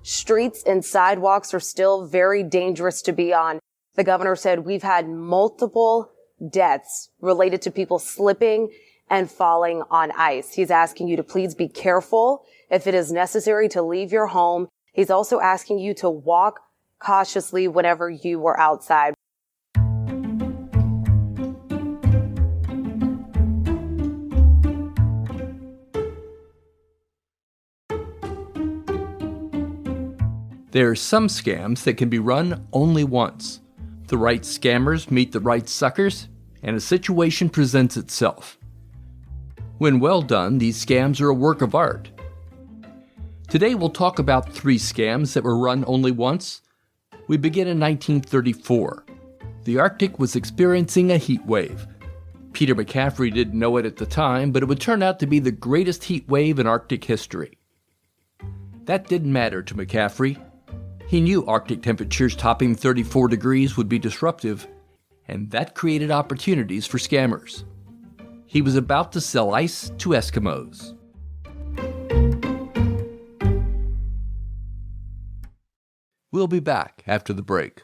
Streets and sidewalks are still very dangerous to be on. The governor said we've had multiple deaths related to people slipping and falling on ice. He's asking you to please be careful if it is necessary to leave your home. He's also asking you to walk cautiously whenever you are outside. There are some scams that can be run only once. The right scammers meet the right suckers, and a situation presents itself. When well done, these scams are a work of art. Today we'll talk about 3 scams that were run only once. We begin in 1934. The Arctic was experiencing a heat wave. Peter McCaffrey didn't know it at the time, but it would turn out to be the greatest heat wave in Arctic history. That didn't matter to McCaffrey. He knew Arctic temperatures topping 34 degrees would be disruptive, and that created opportunities for scammers. He was about to sell ice to Eskimos. We'll be back after the break.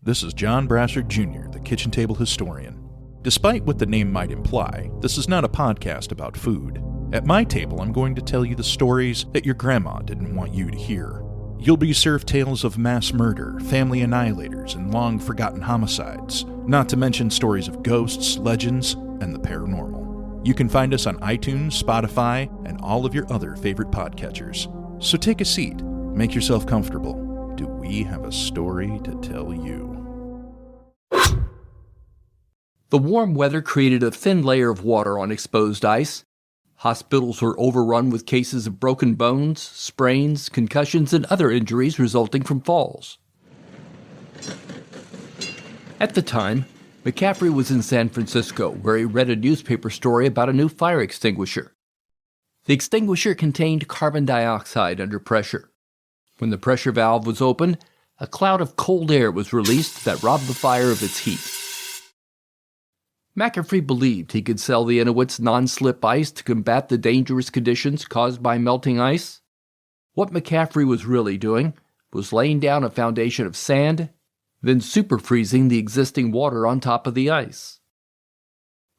This is John Brassard Jr., the Kitchen Table Historian. Despite what the name might imply, this is not a podcast about food. At my table, I'm going to tell you the stories that your grandma didn't want you to hear. You'll be served tales of mass murder, family annihilators, and long-forgotten homicides, not to mention stories of ghosts, legends, and the paranormal. You can find us on iTunes, Spotify, and all of your other favorite podcatchers. So take a seat, make yourself comfortable. Do we have a story to tell you? The warm weather created a thin layer of water on exposed ice. Hospitals were overrun with cases of broken bones, sprains, concussions, and other injuries resulting from falls. At the time, McCaffrey was in San Francisco, where he read a newspaper story about a new fire extinguisher. The extinguisher contained carbon dioxide under pressure. When the pressure valve was opened, a cloud of cold air was released that robbed the fire of its heat. McCaffrey believed he could sell the Inuits non-slip ice to combat the dangerous conditions caused by melting ice. What McCaffrey was really doing was laying down a foundation of sand, then superfreezing the existing water on top of the ice.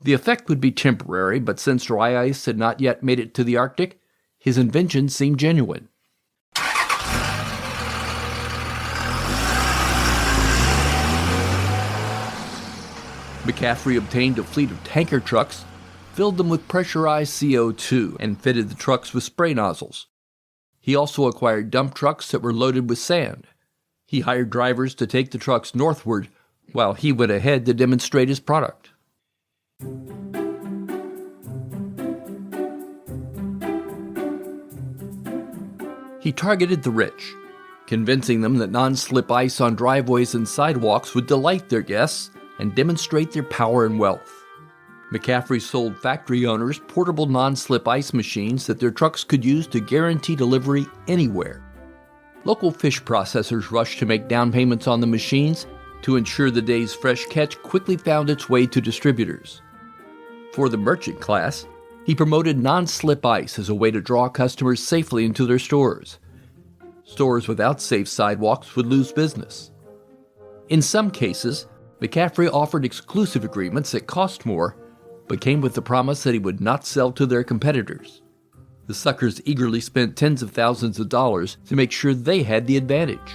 The effect would be temporary, but since dry ice had not yet made it to the Arctic, his invention seemed genuine. McCaffrey obtained a fleet of tanker trucks, filled them with pressurized CO2, and fitted the trucks with spray nozzles. He also acquired dump trucks that were loaded with sand. He hired drivers to take the trucks northward, while he went ahead to demonstrate his product. He targeted the rich, convincing them that non-slip ice on driveways and sidewalks would delight their guests and demonstrate their power and wealth. McCaffrey sold factory owners portable non-slip ice machines that their trucks could use to guarantee delivery anywhere. Local fish processors rushed to make down payments on the machines to ensure the day's fresh catch quickly found its way to distributors. For the merchant class, he promoted non-slip ice as a way to draw customers safely into their stores. Stores without safe sidewalks would lose business. In some cases, McCaffrey offered exclusive agreements that cost more, but came with the promise that he would not sell to their competitors. The suckers eagerly spent tens of thousands of dollars to make sure they had the advantage.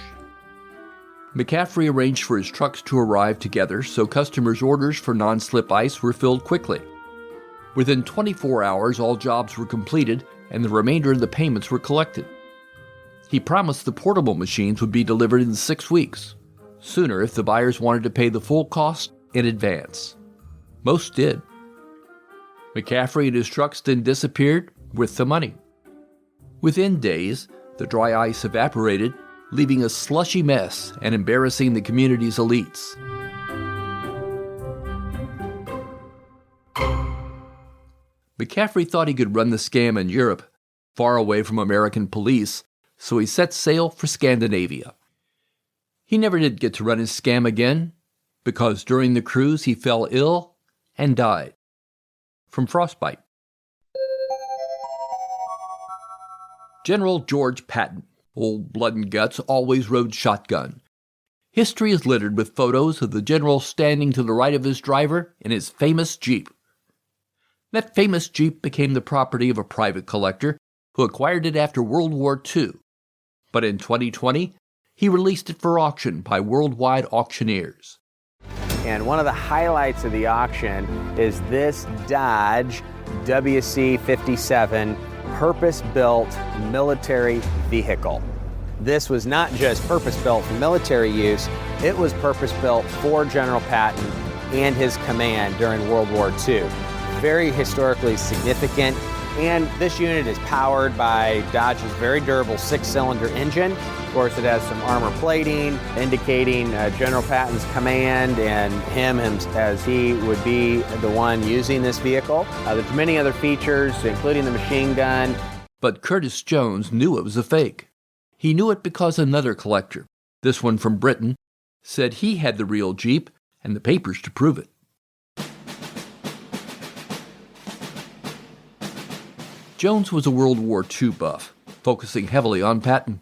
McCaffrey arranged for his trucks to arrive together so customers' orders for non-slip ice were filled quickly. Within 24 hours, all jobs were completed and the remainder of the payments were collected. He promised the portable machines would be delivered in 6 weeks, sooner if the buyers wanted to pay the full cost in advance. Most did. McCaffrey and his trucks then disappeared with the money. Within days, the dry ice evaporated, leaving a slushy mess and embarrassing the community's elites. McCaffrey thought he could run the scam in Europe, far away from American police, so he set sail for Scandinavia. He never did get to run his scam again, because during the cruise he fell ill and died from frostbite. General George Patton, old blood and guts, always rode shotgun. History is littered with photos of the general standing to the right of his driver in his famous Jeep. That famous Jeep became the property of a private collector who acquired it after World War II. But in 2020, he released it for auction by worldwide auctioneers. And one of the highlights of the auction is this Dodge WC-57 purpose-built military vehicle. This was not just purpose-built for military use, it was purpose-built for General Patton and his command during World War II. Very historically significant, and this unit is powered by Dodge's very durable 6-cylinder engine. Of course, it has some armor plating indicating General Patton's command and him as he would be the one using this vehicle. There's many other features, including the machine gun. But Curtis Jones knew it was a fake. He knew it because another collector, this one from Britain, said he had the real Jeep and the papers to prove it. Jones was a World War II buff, focusing heavily on Patton.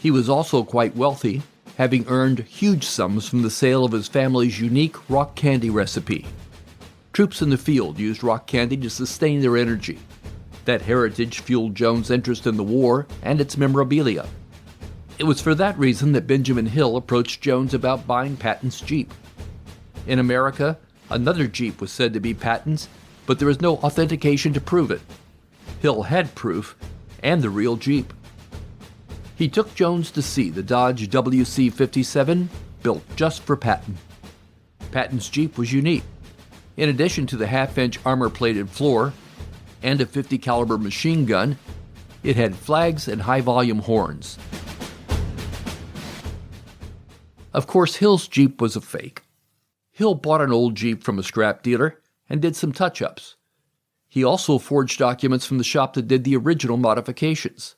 He was also quite wealthy, having earned huge sums from the sale of his family's unique rock candy recipe. Troops in the field used rock candy to sustain their energy. That heritage fueled Jones' interest in the war and its memorabilia. It was for that reason that Benjamin Hill approached Jones about buying Patton's Jeep. In America, another Jeep was said to be Patton's, but there was no authentication to prove it. Hill had proof, and the real Jeep. He took Jones to see the Dodge WC-57 built just for Patton. Patton's Jeep was unique. In addition to the half-inch armor-plated floor and a .50 caliber machine gun, it had flags and high-volume horns. Of course, Hill's Jeep was a fake. Hill bought an old Jeep from a scrap dealer and did some touch-ups. He also forged documents from the shop that did the original modifications.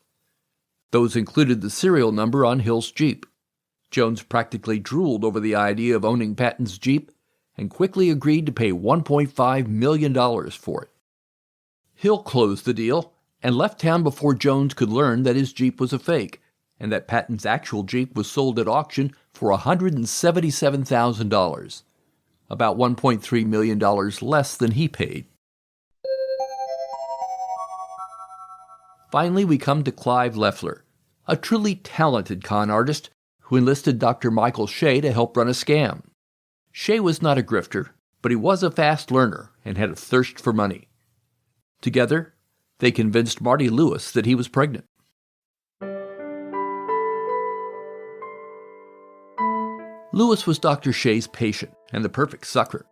Those included the serial number on Hill's Jeep. Jones practically drooled over the idea of owning Patton's Jeep and quickly agreed to pay $1.5 million for it. Hill closed the deal and left town before Jones could learn that his Jeep was a fake and that Patton's actual Jeep was sold at auction for $177,000, about $1.3 million less than he paid. Finally, we come to Clive Leffler, a truly talented con artist who enlisted Dr. Michael Shea to help run a scam. Shea was not a grifter, but he was a fast learner and had a thirst for money. Together, they convinced Marty Lewis that he was pregnant. Lewis was Dr. Shea's patient and the perfect sucker.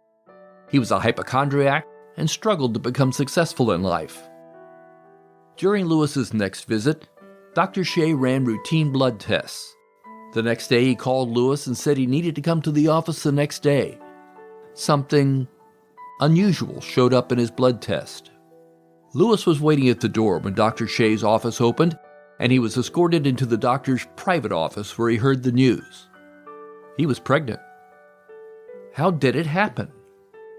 He was a hypochondriac and struggled to become successful in life. During Lewis's next visit, Dr. Shea ran routine blood tests. The next day he called Lewis and said he needed to come to the office the next day. Something unusual showed up in his blood test. Lewis was waiting at the door when Dr. Shea's office opened, and he was escorted into the doctor's private office where he heard the news. He was pregnant. How did it happen?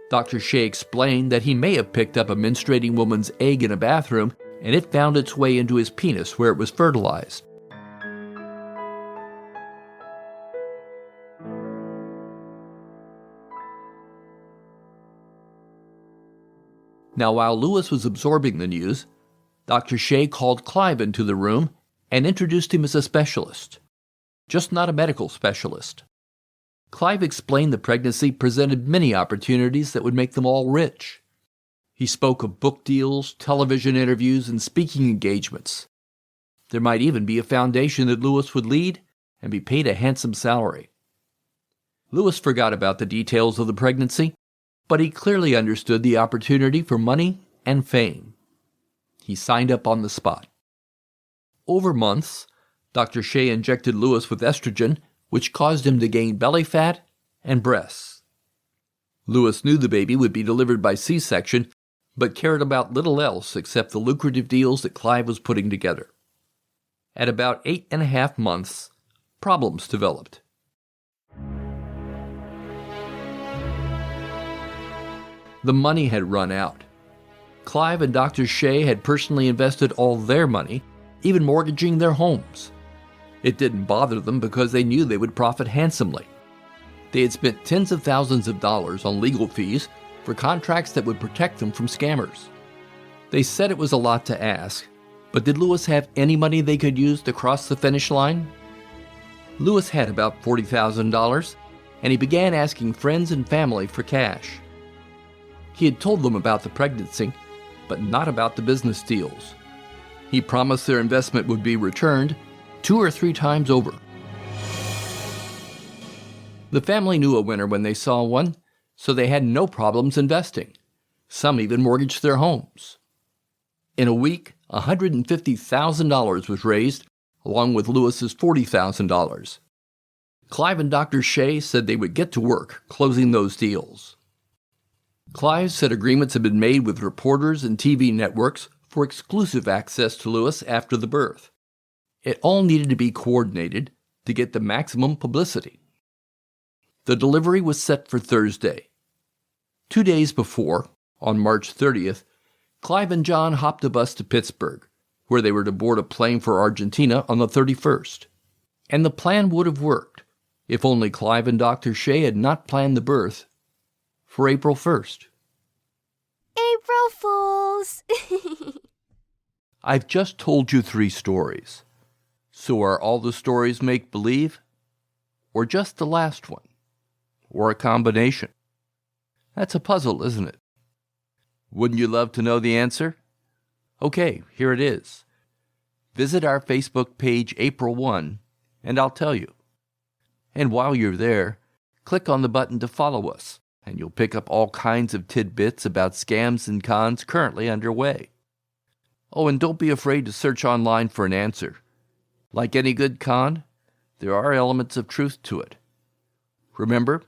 Dr. Shea explained that he may have picked up a menstruating woman's egg in a bathroom and it found its way into his penis where it was fertilized. Now, while Lewis was absorbing the news, Dr. Shea called Clive into the room and introduced him as a specialist, just not a medical specialist. Clive explained the pregnancy presented many opportunities that would make them all rich. He spoke of book deals, television interviews, and speaking engagements. There might even be a foundation that Lewis would lead and be paid a handsome salary. Lewis forgot about the details of the pregnancy, but he clearly understood the opportunity for money and fame. He signed up on the spot. Over months, Dr. Shea injected Lewis with estrogen, which caused him to gain belly fat and breasts. Lewis knew the baby would be delivered by C-section, but cared about little else except the lucrative deals that Clive was putting together. At about 8.5 months, problems developed. The money had run out. Clive and Dr. Shea had personally invested all their money, even mortgaging their homes. It didn't bother them because they knew they would profit handsomely. They had spent tens of thousands of dollars on legal fees for contracts that would protect them from scammers. They said it was a lot to ask, but did Lewis have any money they could use to cross the finish line? Lewis had about $40,000, and he began asking friends and family for cash. He had told them about the pregnancy, but not about the business deals. He promised their investment would be returned 2 or 3 times over. The family knew a winner when they saw one, so they had no problems investing. Some even mortgaged their homes. In a week, $150,000 was raised, along with Lewis's $40,000. Clive and Dr. Shea said they would get to work closing those deals. Clive said agreements had been made with reporters and TV networks for exclusive access to Lewis after the birth. It all needed to be coordinated to get the maximum publicity. The delivery was set for Thursday. 2 days before, on March 30th, Clive and John hopped a bus to Pittsburgh, where they were to board a plane for Argentina on the 31st. And the plan would have worked if only Clive and Dr. Shea had not planned the birth for April 1st. April Fools! I've just told you 3 stories. So are all the stories make-believe? Or just the last one? Or a combination? That's a puzzle, isn't it? Wouldn't you love to know the answer? Okay, here it is. Visit our Facebook page April 1, and I'll tell you. And while you're there, click on the button to follow us, and you'll pick up all kinds of tidbits about scams and cons currently underway. Oh, and don't be afraid to search online for an answer. Like any good con, there are elements of truth to it. Remember,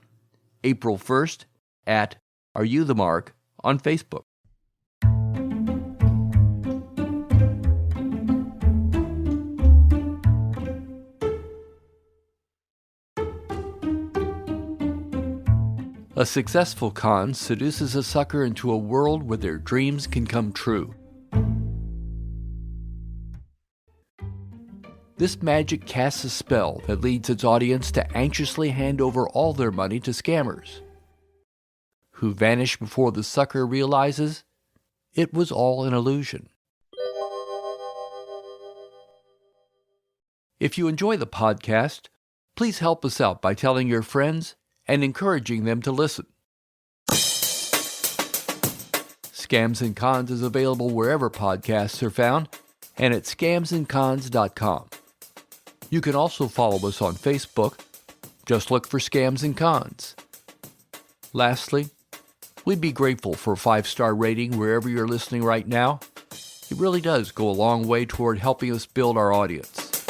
April 1st at Are You the Mark on Facebook. A successful con seduces a sucker into a world where their dreams can come true. This magic casts a spell that leads its audience to anxiously hand over all their money to scammers, who vanish before the sucker realizes it was all an illusion. If you enjoy the podcast, please help us out by telling your friends and encouraging them to listen. Scams and Cons is available wherever podcasts are found and at scamsandcons.com. You can also follow us on Facebook. Just look for Scams and Cons. Lastly, we'd be grateful for a 5-star rating wherever you're listening right now. It really does go a long way toward helping us build our audience.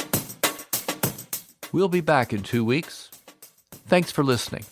We'll be back in 2 weeks. Thanks for listening.